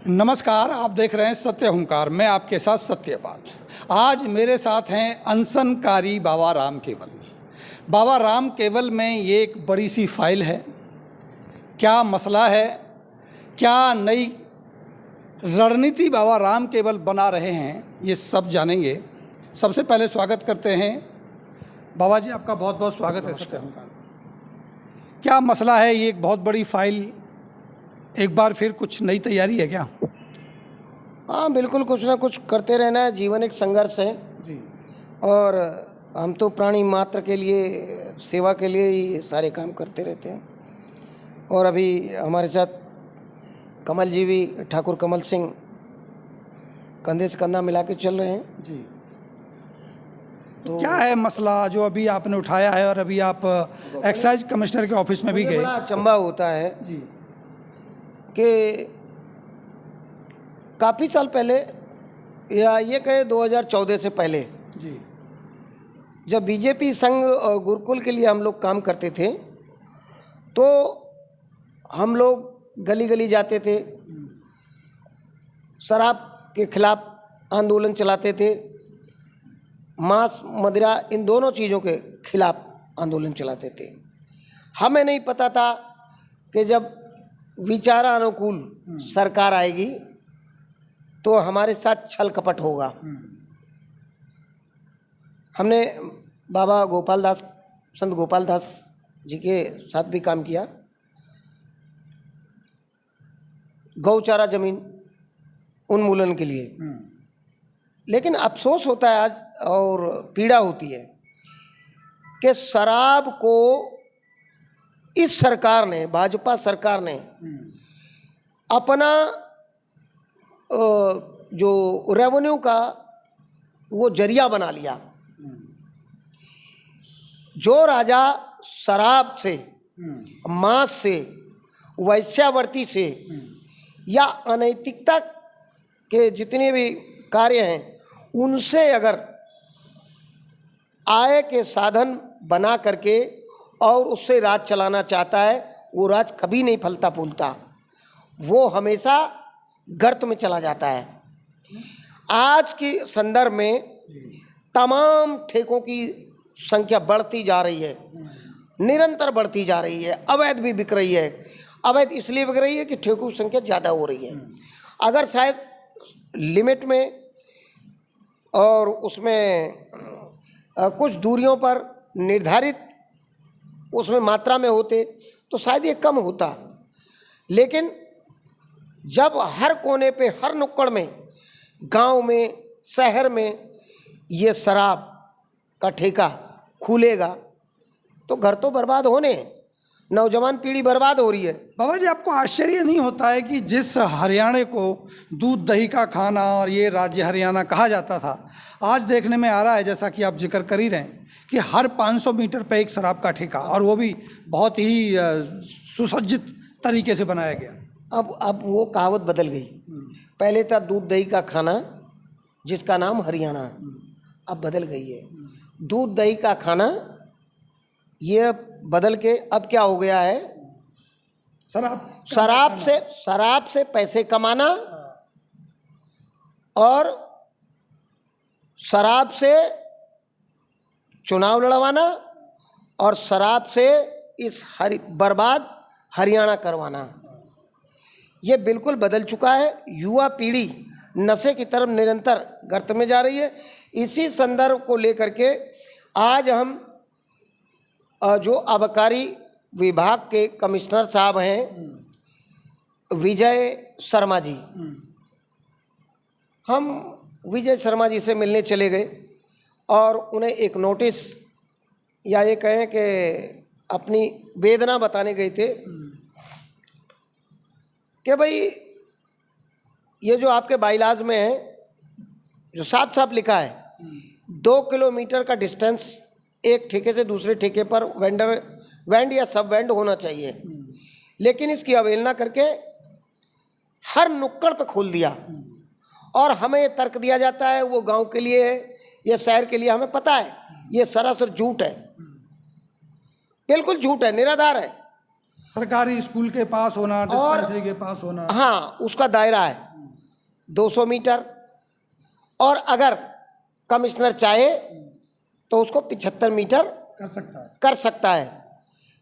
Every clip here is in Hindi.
नमस्कार, आप देख रहे हैं सत्य हुंकार। मैं आपके साथ सत्यपाल। आज मेरे साथ हैं अनशनकारी बाबा राम केवल। बाबा राम केवल में ये एक बड़ी सी फाइल है। क्या मसला है, क्या नई रणनीति बाबा राम केवल बना रहे हैं, ये सब जानेंगे। सबसे पहले स्वागत करते हैं बाबा जी, आपका बहुत बहुत स्वागत है सत्य हुंकार। क्या मसला है, ये एक बहुत बड़ी फाइल, एक बार फिर कुछ नई तैयारी है क्या? हाँ बिल्कुल, कुछ ना कुछ करते रहना है। जीवन एक संघर्ष है जी। और हम तो प्राणी मात्र के लिए, सेवा के लिए ही सारे काम करते रहते हैं। और अभी हमारे साथ कमल जी भी, ठाकुर कमल सिंह, कंधे से कंधा मिला के चल रहे हैं जी। तो क्या है मसला जो अभी आपने उठाया है और अभी आप एक्साइज कमिश्नर के ऑफिस में भी गए? बड़ा अचंभा होता है जी कि काफ़ी साल पहले, या ये कहे 2014 से पहले, जी जब बीजेपी संघ और गुरुकुल के लिए हम लोग काम करते थे, तो हम लोग गली गली जाते थे, शराब के खिलाफ आंदोलन चलाते थे, मांस मदिरा इन दोनों चीज़ों के खिलाफ आंदोलन चलाते थे। हमें नहीं पता था कि जब विचारानुकूल सरकार आएगी तो हमारे साथ छल कपट होगा। हमने बाबा गोपाल दास, संत गोपाल दास जी के साथ भी काम किया। गौचारा जमीन उन्मूलन के लिए। लेकिन अफसोस होता है आज, और पीड़ा होती है कि शराब को इस सरकार ने, भाजपा सरकार ने अपना जो रेवेन्यू का वो जरिया बना लिया। जो राजा शराब से, मांस से, वैश्यावृत्ति से या अनैतिकता के जितने भी कार्य हैं, उनसे अगर आय के साधन बना करके और उससे राज चलाना चाहता है, वो राज कभी नहीं फलता फूलता, वो हमेशा गर्त में चला जाता है। आज के संदर्भ में तमाम ठेकों की संख्या बढ़ती जा रही है, निरंतर बढ़ती जा रही है। अवैध भी बिक रही है। अवैध इसलिए बिक रही है कि ठेकों की संख्या ज़्यादा हो रही है। अगर शायद लिमिट में और उसमें कुछ दूरियों पर निर्धारित उसमें मात्रा में होते तो शायद ये कम होता। लेकिन जब हर कोने पे, हर नुक्कड़ में, गांव में, शहर में ये शराब का ठेका खुलेगा तो घर तो बर्बाद होने हैं, नौजवान पीढ़ी बर्बाद हो रही है। बाबा जी, आपको आश्चर्य नहीं होता है कि जिस हरियाणा को दूध दही का खाना और ये राज्य हरियाणा कहा जाता था, आज देखने में आ रहा है, जैसा कि आप जिक्र कर ही रहे हैं, कि हर 500 मीटर पे एक शराब का ठेका, और वो भी बहुत ही सुसज्जित तरीके से बनाया गया। अब वो कहावत बदल गई। पहले था दूध दही का खाना जिसका नाम हरियाणा, अब बदल गई है। दूध दही का खाना ये बदल के अब क्या हो गया है? शराब से पैसे कमाना और शराब से चुनाव लड़वाना और शराब से इस बर्बाद हरियाणा करवाना, ये बिल्कुल बदल चुका है। युवा पीढ़ी नशे की तरफ निरंतर गर्त में जा रही है। इसी संदर्भ को लेकर के आज हम जो आबकारी विभाग के कमिश्नर साहब हैं, विजय शर्मा जी, हम विजय शर्मा जी से मिलने चले गए और उन्हें एक नोटिस, या ये कहें कि अपनी वेदना बताने गए थे कि भाई ये जो आपके बाइलाज में है, जो साफ साफ लिखा है 2 किलोमीटर का डिस्टेंस एक ठेके से दूसरे ठेके पर वेंड या सब वेंड होना चाहिए, लेकिन इसकी अवहेलना करके हर नुक्कड़ पे खोल दिया। और हमें ये तर्क दिया जाता है वो गांव के लिए है, ये शहर के लिए। हमें पता है ये सरासर झूठ है, बिल्कुल झूठ है, निराधार है। सरकारी स्कूल के पास होना, डिस्पेंसरी के पास होना, हाँ उसका दायरा है। 200 मीटर, और अगर कमिश्नर चाहे तो उसको 75 मीटर कर सकता है,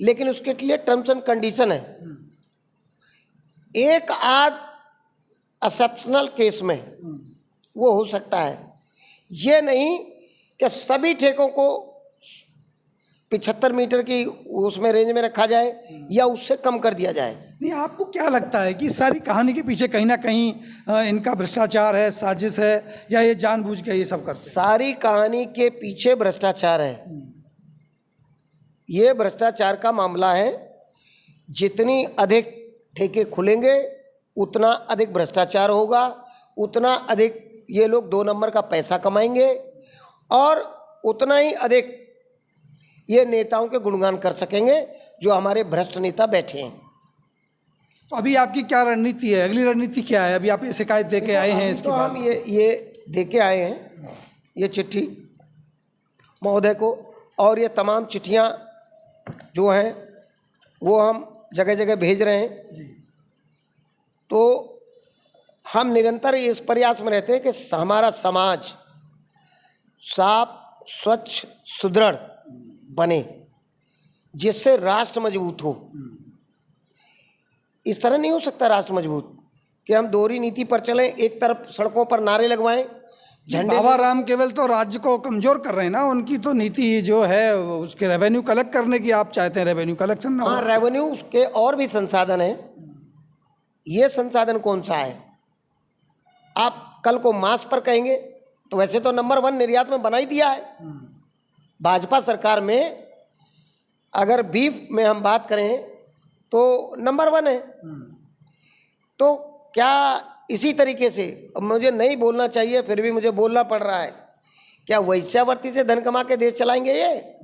लेकिन उसके लिए टर्म्स एंड कंडीशन है। एक आध एक्सेप्शनल केस में वो हो सकता है, ये नहीं कि सभी ठेकों को 75 मीटर की उसमें रेंज में रखा जाए या उससे कम कर दिया जाए। नहीं, आपको क्या लगता है कि सारी कहानी के पीछे कहीं ना कहीं इनका भ्रष्टाचार है, साजिश है, या ये जानबूझ के ये सब करते हैं? सारी कहानी के पीछे भ्रष्टाचार है। ये भ्रष्टाचार का मामला है। जितनी अधिक ठेके खुलेंगे उतना अधिक भ्रष्टाचार होगा, उतना अधिक ये लोग 2 नंबर का पैसा कमाएंगे, और उतना ही अधिक ये नेताओं के गुणगान कर सकेंगे जो हमारे भ्रष्ट नेता बैठे हैं। तो अभी आपकी क्या रणनीति है, अगली रणनीति क्या है? अभी आप ये शिकायत दे के आए हैं, इसके तो बाद हम ये दे के आए हैं, ये चिट्ठी महोदय को, और ये तमाम चिट्ठियाँ जो हैं वो हम जगह जगह भेज रहे हैं। तो हम निरंतर इस प्रयास में रहते हैं कि हमारा समाज साफ, स्वच्छ, सुदृढ़ बने, जिससे राष्ट्र मजबूत हो। इस तरह नहीं हो सकता राष्ट्र मजबूत कि हम दोहरी नीति पर चलें, एक तरफ सड़कों पर नारे लगवाएं, झंडे। बाबा राम केवल तो राज्य को कमजोर कर रहे हैं ना, उनकी तो नीति जो है उसके रेवेन्यू कलेक्ट करने की आप चाहते हैं, रेवेन्यू कलेक्शन ना हो। हाँ, रेवेन्यू उसके और भी संसाधन है। ये संसाधन कौन सा है? आप कल को मांस पर कहेंगे तो वैसे तो नंबर 1 निर्यात में बना ही दिया है भाजपा सरकार में। अगर बीफ में हम बात करें तो नंबर 1 है। तो क्या इसी तरीके से, अब मुझे नहीं बोलना चाहिए फिर भी मुझे बोलना पड़ रहा है, क्या वैश्यावृत्ति से धन कमा के देश चलाएंगे? ये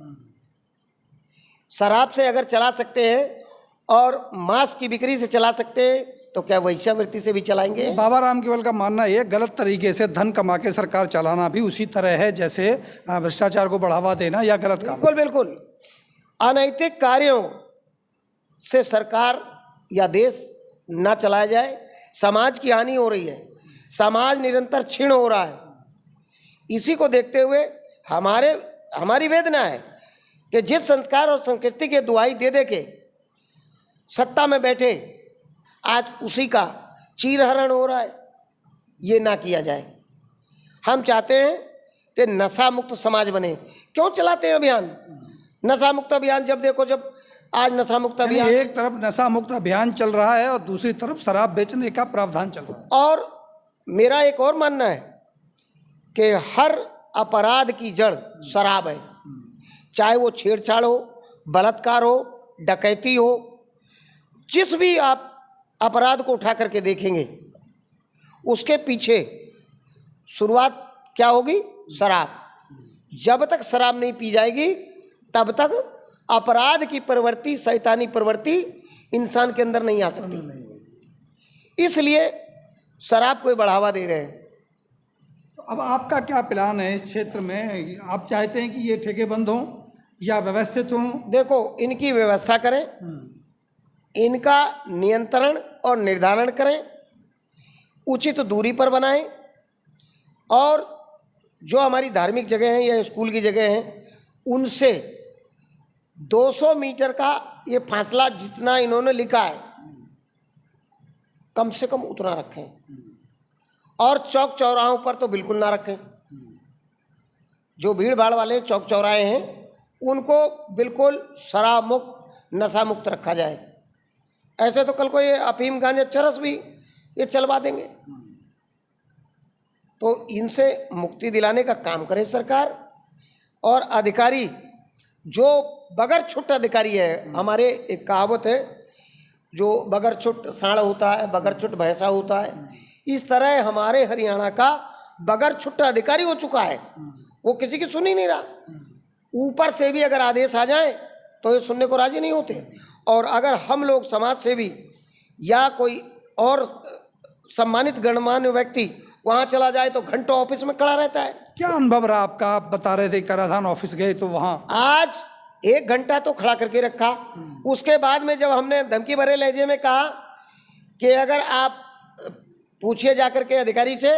शराब से अगर चला सकते हैं और मांस की बिक्री से चला सकते हैं तो क्या वैश्यावृत्ति से भी चलाएंगे? बाबा राम केवल का मानना है गलत तरीके से धन कमा के सरकार चलाना भी उसी तरह है जैसे भ्रष्टाचार को बढ़ावा देना या गलत काम। बिल्कुल बिल्कुल। अनैतिक कार्यों से सरकार या देश ना चलाया जाए। समाज की हानि हो रही है, समाज निरंतर क्षीण हो रहा है। इसी को देखते हुए हमारी वेदना है कि जिस संस्कार और संस्कृति के दुहाई दे दे के सत्ता में बैठे, आज उसी का चीरहरण हो रहा है। ये ना किया जाए। हम चाहते हैं कि नशा मुक्त समाज बने। क्यों चलाते हैं अभियान, नशा मुक्त अभियान? जब देखो, जब आज नशा मुक्त अभियान, एक तरफ नशा मुक्त अभियान चल रहा है और दूसरी तरफ शराब बेचने का प्रावधान चल रहा है। और मेरा एक और मानना है कि हर अपराध की जड़ शराब है। चाहे वो छेड़छाड़ हो, बलात्कार हो, डकैती हो, जिस भी आप अपराध को उठा करके देखेंगे उसके पीछे शुरुआत क्या होगी? शराब। जब तक शराब नहीं पी जाएगी तब तक अपराध की प्रवृत्ति, शैतानी प्रवृत्ति इंसान के अंदर नहीं आ सकती। इसलिए शराब को बढ़ावा दे रहे हैं। अब आपका क्या प्लान है इस क्षेत्र में? आप चाहते हैं कि ये ठेके बंद हों या व्यवस्थित हों? देखो, इनकी व्यवस्था करें, इनका नियंत्रण और निर्धारण करें, उचित दूरी पर बनाएं, और जो हमारी धार्मिक जगह हैं या स्कूल की जगह हैं उनसे 200 मीटर का ये फासला जितना इन्होंने लिखा है कम से कम उतना रखें, और चौक चौराहों पर तो बिल्कुल ना रखें। जो भीड़ भाड़ वाले चौक चौराहे हैं उनको बिल्कुल शराब मुक्त, नशा मुक्त रखा जाए। ऐसे तो कल को ये अफीम, गांजा, चरस भी ये चलवा देंगे। तो इनसे मुक्ति दिलाने का काम करे सरकार। और अधिकारी जो बगैर छुट अधिकारी है, हमारे एक कहावत है, जो बगैर छुट सांड होता है, बगैर छुट भैंसा होता है, इस तरह हमारे हरियाणा का बगैर छुट अधिकारी हो चुका है। वो किसी की सुन ही नहीं रहा। ऊपर से भी अगर आदेश आ जाए तो ये सुनने को राजी नहीं होते। और अगर हम लोग समाज सेवी या कोई और सम्मानित गणमान्य व्यक्ति वहाँ चला जाए तो घंटों ऑफिस में खड़ा रहता है। क्या अनुभव रहा आपका? आप बता रहे थे कराधान ऑफिस गए तो वहाँ आज 1 घंटा तो खड़ा करके रखा। उसके बाद में जब हमने धमकी भरे लहजे में कहा कि अगर आप पूछिए जा करके अधिकारी से,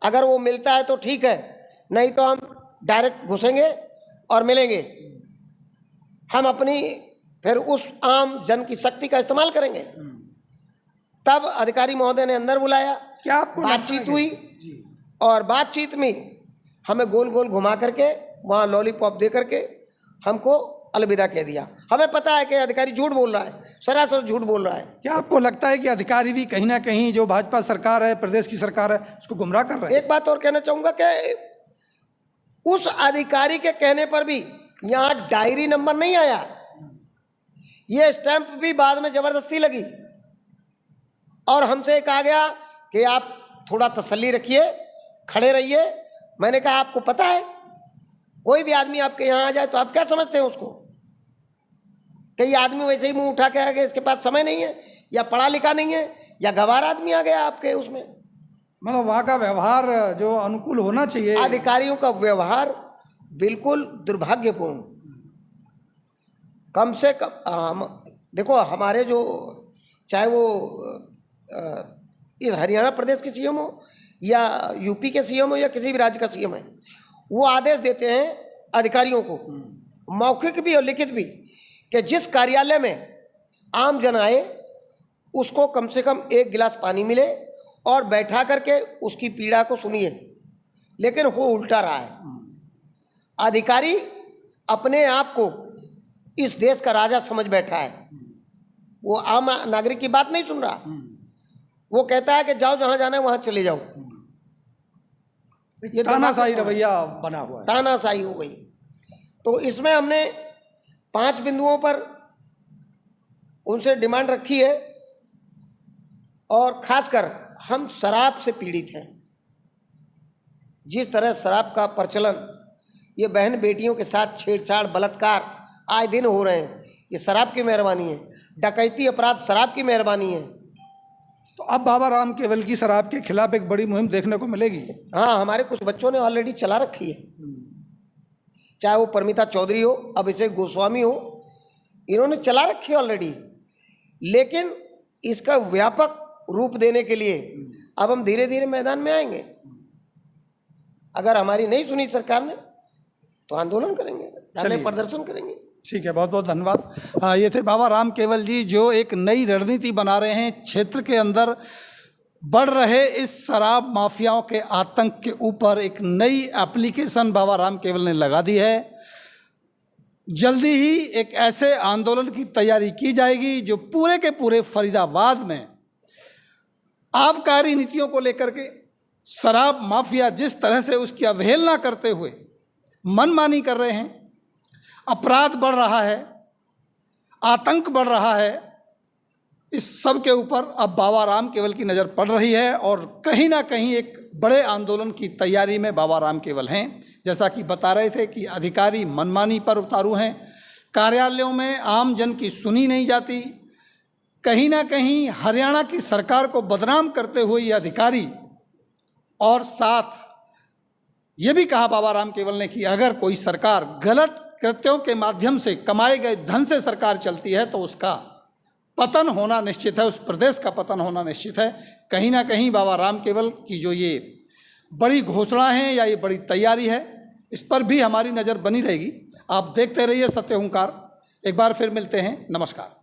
अगर वो मिलता है तो ठीक है, नहीं तो हम डायरेक्ट घुसेंगे और मिलेंगे। हम अपनी फिर उस आम जन की शक्ति का इस्तेमाल करेंगे। तब अधिकारी महोदय ने अंदर बुलाया, क्या आपको बातचीत हुई और बातचीत में हमें गोल गोल घुमा करके वहाँ लॉलीपॉप दे करके हमको अलविदा कह दिया। हमें पता है कि अधिकारी झूठ बोल रहा है, सरासर झूठ बोल रहा है। क्या आपको लगता है कि अधिकारी भी कहीं ना कहीं जो भाजपा सरकार है, प्रदेश की सरकार है, उसको गुमराह कर रहे हैं? एक बात और कहना चाहूँगा कि उस अधिकारी के कहने पर भी यहाँ डायरी नंबर नहीं आया, ये स्टैंप भी बाद में जबरदस्ती लगी और हमसे कहा गया कि आप थोड़ा तसल्ली रखिए, खड़े रहिए। मैंने कहा आपको पता है कोई भी आदमी आपके यहाँ आ जाए तो आप क्या समझते हैं उसको, कि ये आदमी वैसे ही मुंह उठा के आ गया, इसके पास समय नहीं है, या पढ़ा लिखा नहीं है, या गंवार आदमी आ गया आपके उसमें। मतलब वहाँ का व्यवहार जो अनुकूल होना चाहिए, अधिकारियों का व्यवहार बिल्कुल दुर्भाग्यपूर्ण। कम से कम देखो, हमारे जो चाहे वो इस हरियाणा प्रदेश के सीएम हो या यूपी के सीएम हो या किसी भी राज्य का सीएम है, वो आदेश देते हैं अधिकारियों को, मौखिक भी और लिखित भी, कि जिस कार्यालय में आम जन आए उसको कम से कम 1 गिलास पानी मिले और बैठा करके उसकी पीड़ा को सुनिए। लेकिन वो उल्टा रहा है। अधिकारी अपने आप को इस देश का राजा समझ बैठा है, वो आम नागरिक की बात नहीं सुन रहा। वो कहता है कि जाओ जहां जाना है वहां चले जाओ। ये तानाशाही रवैया बना हुआ है, तानाशाही हो गई। तो इसमें हमने 5 बिंदुओं पर उनसे डिमांड रखी है और खासकर हम शराब से पीड़ित हैं। जिस तरह शराब का प्रचलन, ये बहन बेटियों के साथ छेड़छाड़, बलात्कार आए दिन हो रहे हैं, ये शराब की मेहरबानी है। डकैती अपराध शराब की मेहरबानी है। तो अब बाबा राम केवल की शराब के खिलाफ एक बड़ी मुहिम देखने को मिलेगी। हाँ, हमारे कुछ बच्चों ने ऑलरेडी चला रखी है, चाहे वो परमिता चौधरी हो, अभिषेक गोस्वामी हो, इन्होंने चला रखी है ऑलरेडी। लेकिन इसका व्यापक रूप देने के लिए अब हम धीरे धीरे मैदान में आएंगे। अगर हमारी नहीं सुनी सरकार ने तो आंदोलन करेंगे, धरने प्रदर्शन करेंगे। ठीक है, बहुत बहुत धन्यवाद। ये थे बाबा राम केवल जी, जो एक नई रणनीति बना रहे हैं। क्षेत्र के अंदर बढ़ रहे इस शराब माफियाओं के आतंक के ऊपर एक नई एप्लीकेशन बाबा राम केवल ने लगा दी है। जल्दी ही एक ऐसे आंदोलन की तैयारी की जाएगी जो पूरे के पूरे फरीदाबाद में आबकारी नीतियों को लेकर के शराब माफिया जिस तरह से उसकी अवहेलना करते हुए मनमानी कर रहे हैं, अपराध बढ़ रहा है, आतंक बढ़ रहा है, इस सब के ऊपर अब बाबा राम केवल की नज़र पड़ रही है और कहीं ना कहीं एक बड़े आंदोलन की तैयारी में बाबा राम केवल हैं। जैसा कि बता रहे थे कि अधिकारी मनमानी पर उतारू हैं, कार्यालयों में आम जन की सुनी नहीं जाती, कहीं ना कहीं हरियाणा की सरकार को बदनाम करते हुए ये अधिकारी, और साथ ये भी कहा बाबा राम केवल ने कि अगर कोई सरकार गलत कृत्यों के माध्यम से कमाए गए धन से सरकार चलती है तो उसका पतन होना निश्चित है, उस प्रदेश का पतन होना निश्चित है। कहीं ना कहीं बाबा राम केवल की जो ये बड़ी घोषणा है या ये बड़ी तैयारी है, इस पर भी हमारी नज़र बनी रहेगी। आप देखते रहिए सत्य हुंकार। एक बार फिर मिलते हैं, नमस्कार।